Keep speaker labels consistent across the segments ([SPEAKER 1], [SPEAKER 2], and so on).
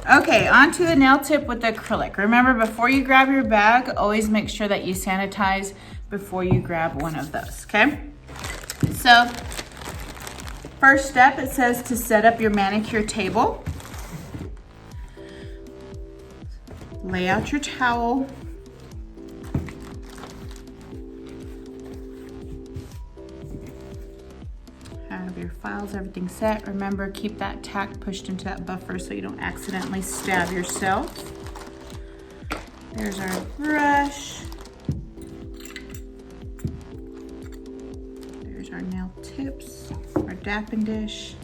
[SPEAKER 1] Okay, onto the nail tip with the acrylic. Remember, before you grab your bag, always make sure that you sanitize before you grab one of those, okay? So, first step, it says to set up your manicure table. Lay out your towel. Have your files, everything set. Remember, keep that tack pushed into that buffer so you don't accidentally stab yourself. There's our brush. There's our nail tips, our dapping dish.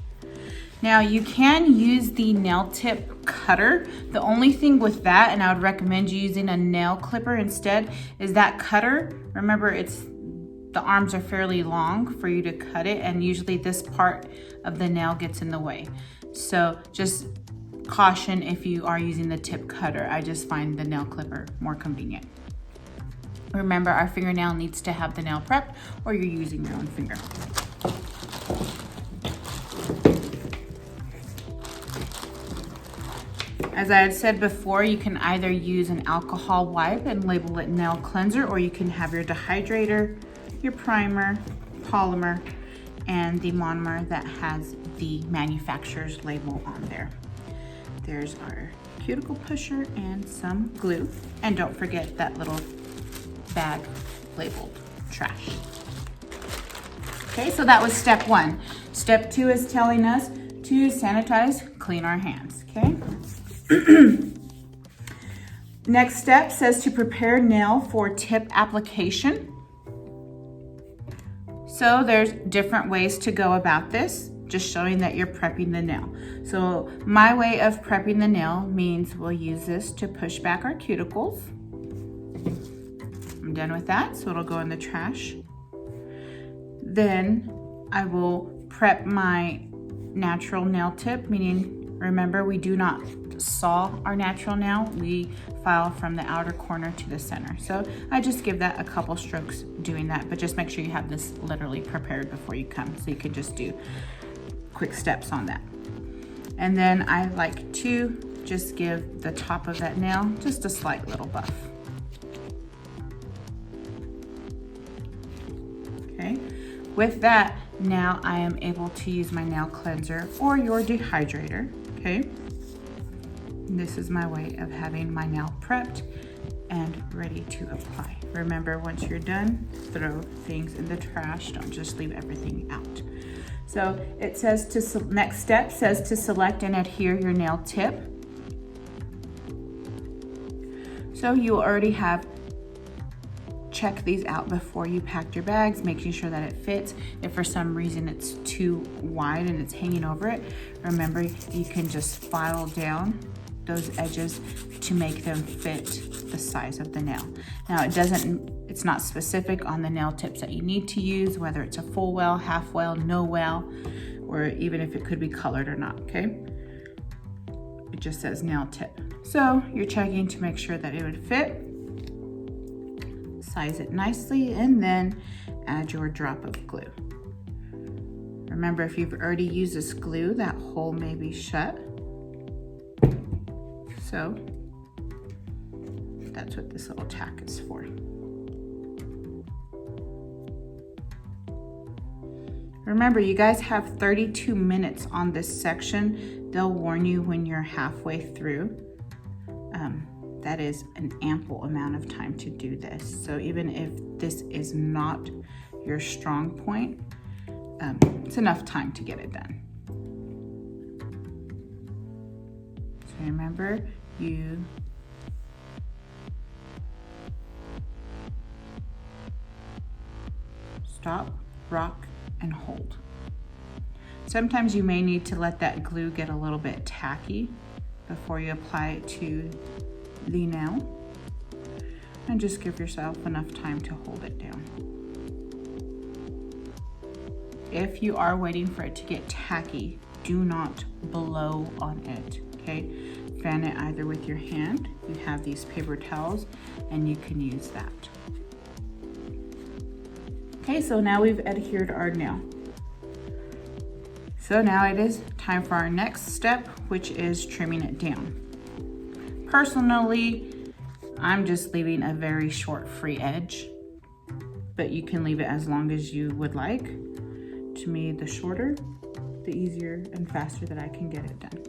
[SPEAKER 1] Now you can use the nail tip cutter. The only thing with that, and I would recommend you using a nail clipper instead, is that cutter. Remember, the arms are fairly long for you to cut it, and usually this part of the nail gets in the way. So just caution if you are using the tip cutter. I just find the nail clipper more convenient. Remember, our fingernail needs to have the nail prepped, or you're using your own finger. As I had said before, you can either use an alcohol wipe and label it nail cleanser, or you can have your dehydrator, your primer, polymer, and the monomer that has the manufacturer's label on there. There's our cuticle pusher and some glue. And don't forget that little bag labeled trash. Okay, so that was step 1. Step 2 is telling us to sanitize, clean our hands, okay? Next step says to prepare nail for tip application. So there's different ways to go about this, just showing that you're prepping the nail. So my way of prepping the nail means we'll use this to push back our cuticles. I'm done with that, so it'll go in the trash. Then I will prep my natural nail tip, meaning remember, we do not saw our natural nail, we file from the outer corner to the center. So I just give that a couple strokes doing that, but just make sure you have this literally prepared before you come, so you can just do quick steps on that. And then I like to just give the top of that nail just a slight little buff. Okay, with that, now I am able to use my nail cleanser or your dehydrator, okay? This is my way of having my nail prepped and ready to apply. Remember, once you're done, throw things in the trash. Don't just leave everything out. So it says next step says to select and adhere your nail tip. So you already have checked these out before you packed your bags, making sure that it fits. If for some reason it's too wide and it's hanging over it, remember, you can just file down those edges to make them fit the size of the nail. Now it's not specific on the nail tips that you need to use, whether it's a full well, half well, no well, or even if it could be colored or not, okay? It just says nail tip. So you're checking to make sure that it would fit, size it nicely, and then add your drop of glue. Remember, if you've already used this glue, that hole may be shut. So that's what this little tack is for. Remember, you guys have 32 minutes on this section. They'll warn you when you're halfway through. That is an ample amount of time to do this. So even if this is not your strong point, it's enough time to get it done. So remember, you stop, rock, and hold. Sometimes you may need to let that glue get a little bit tacky before you apply it to the nail, and just give yourself enough time to hold it down. If you are waiting for it to get tacky, do not blow on it, okay? Fan it either with your hand, you have these paper towels, and you can use that. Okay, so now we've adhered our nail. So now it is time for our next step, which is trimming it down. Personally, I'm just leaving a very short free edge, but you can leave it as long as you would like. To me, the shorter, the easier and faster that I can get it done.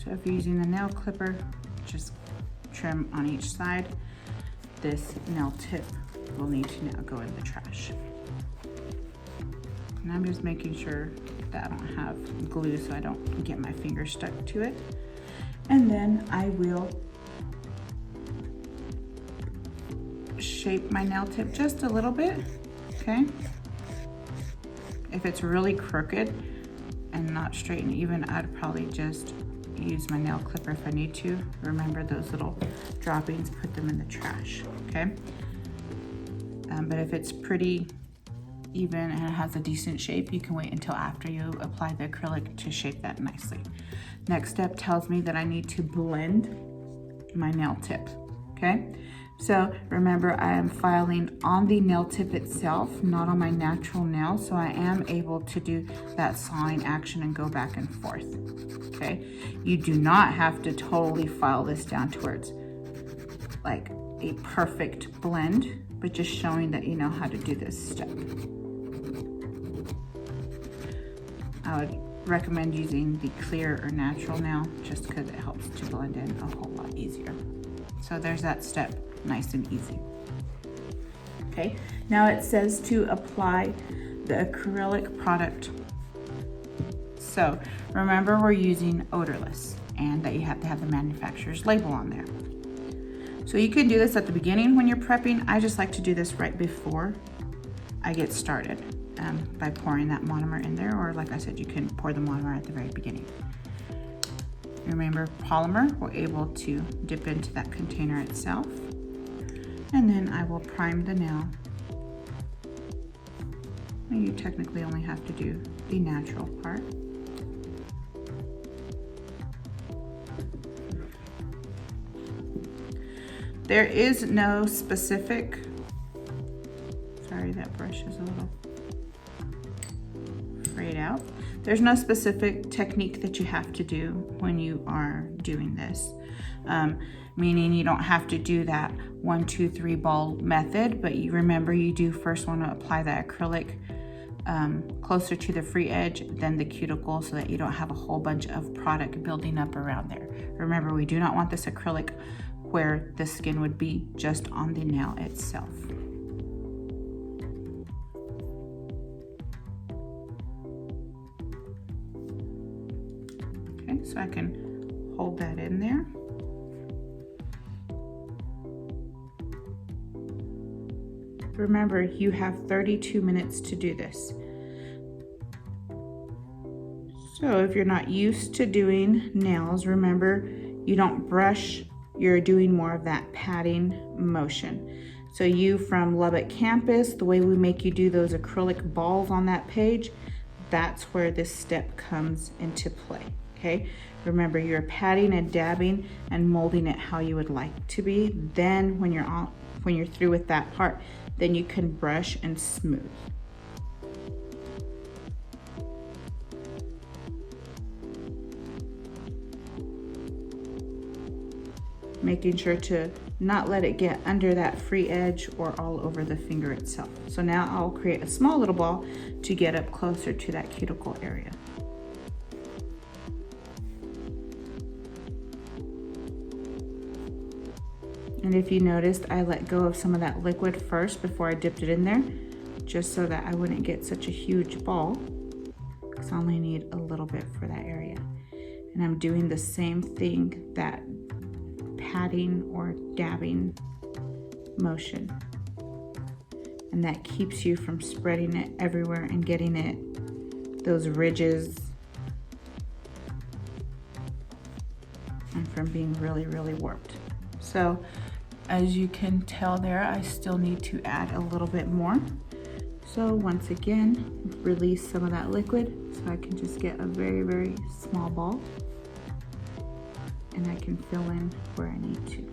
[SPEAKER 1] So if you're using the nail clipper, just trim on each side. This nail tip will need to now go in the trash. And I'm just making sure that I don't have glue so I don't get my finger stuck to it. And then I will shape my nail tip just a little bit, okay? If it's really crooked and not straight and even, I'd probably just use my nail clipper if I need to. Remember those little droppings, put them in the trash, okay? But if it's pretty even and it has a decent shape, you can wait until after you apply the acrylic to shape that nicely. Next step tells me that I need to blend my nail tip, okay? So remember, I am filing on the nail tip itself, not on my natural nail, so I am able to do that sawing action and go back and forth, okay? You do not have to totally file this down to where it's like a perfect blend, but just showing that you know how to do this step. I would recommend using the clear or natural nail just because it helps to blend in a whole lot easier. So there's that step, nice and easy. Okay, now it says to apply the acrylic product. So remember, we're using odorless and that you have to have the manufacturer's label on there. So you can do this at the beginning when you're prepping. I just like to do this right before I get started by pouring that monomer in there, or like I said, you can pour the monomer at the very beginning. Remember, polymer, we're able to dip into that container itself. And then I will prime the nail. And you technically only have to do the natural part. There is no specific, sorry, that brush is a little frayed out. There's no specific technique that you have to do when you are doing this. Meaning you don't have to do that 1, 2, 3 ball method, but you remember you do first want to apply that acrylic closer to the free edge than the cuticle so that you don't have a whole bunch of product building up around there. Remember, we do not want this acrylic where the skin would be just on the nail itself. Okay, so I can hold that in there. Remember, you have 32 minutes to do this. So if you're not used to doing nails, remember, you don't brush, you're doing more of that patting motion. So you from Lubbock campus, the way we make you do those acrylic balls on that page, that's where this step comes into play, okay? Remember, you're patting and dabbing and molding it how you would like to be. Then when you're through with that part, then you can brush and smooth. Making sure to not let it get under that free edge or all over the finger itself. So now I'll create a small little ball to get up closer to that cuticle area. And if you noticed, I let go of some of that liquid first before I dipped it in there, just so that I wouldn't get such a huge ball, because I only need a little bit for that area. And I'm doing the same thing, that patting or dabbing motion. And that keeps you from spreading it everywhere and getting it, those ridges, and from being really, really warped. So as you can tell there, I still need to add a little bit more. So once again, release some of that liquid so I can just get a very, very small ball. And I can fill in where I need to.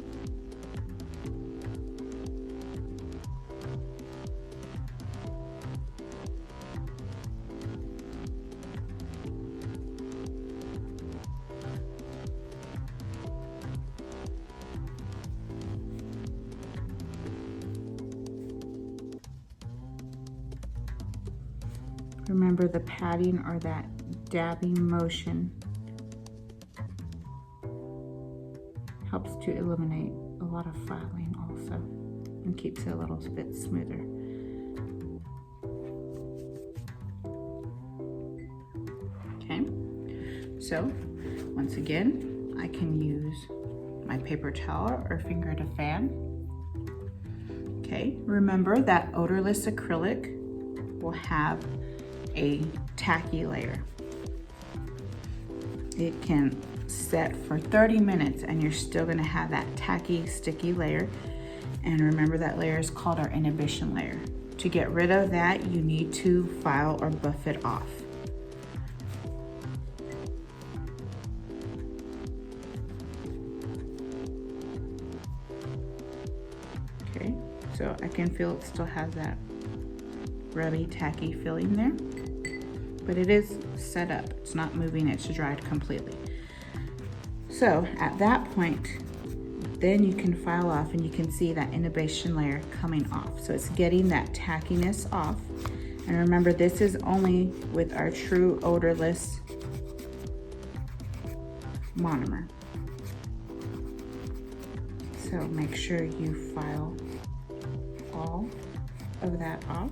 [SPEAKER 1] Remember, the patting or that dabbing motion helps to eliminate a lot of filing also and keeps it a little bit smoother. Okay, so once again, I can use my paper towel or finger to fan. Okay, remember that odorless acrylic will have a tacky layer. It can set for 30 minutes and you're still gonna have that tacky, sticky layer. And remember, that layer is called our inhibition layer. To get rid of that, you need to file or buff it off. Okay, so I can feel it still has that rubby, tacky feeling there, but it is set up. It's not moving, it's dried completely. So at that point, then you can file off and you can see that inhibition layer coming off. So it's getting that tackiness off. And remember, this is only with our true odorless monomer. So make sure you file all of that off.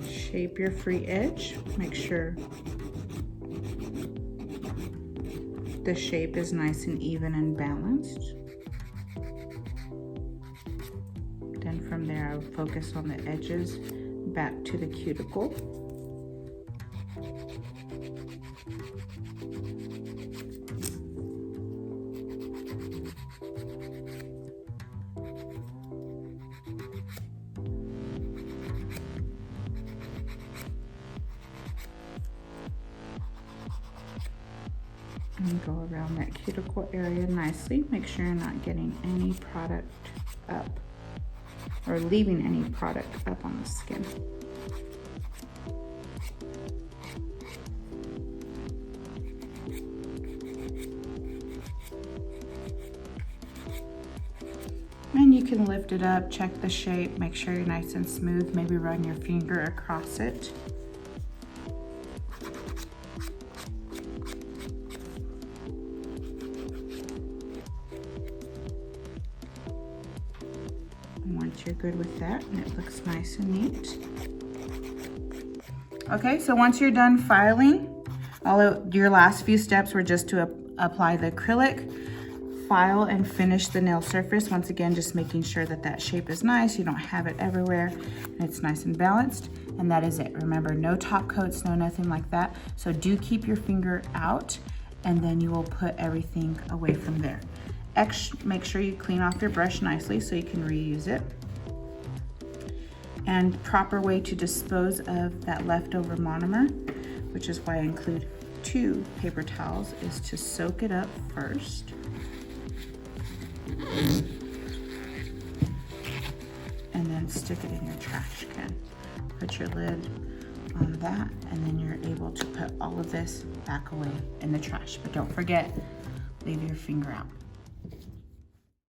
[SPEAKER 1] Shape your free edge. Make sure the shape is nice and even and balanced. Then from there, I would focus on the edges back to the cuticle. And go around that cuticle area nicely. Make sure you're not getting any product up or leaving any product up on the skin. And you can lift it up, check the shape, make sure you're nice and smooth. Maybe run your finger across it. Once you're good with that and it looks nice and neat. Okay, so once you're done filing, your last few steps were just to apply the acrylic, file and finish the nail surface. Once again, just making sure that that shape is nice, you don't have it everywhere, and it's nice and balanced, and that is it. Remember, no top coats, no nothing like that. So do keep your finger out, and then you will put everything away from there. Make sure you clean off your brush nicely so you can reuse it. And proper way to dispose of that leftover monomer, which is why I include 2 paper towels, is to soak it up first. And then stick it in your trash can. Put your lid on that, and then you're able to put all of this back away in the trash. But don't forget, leave your finger out.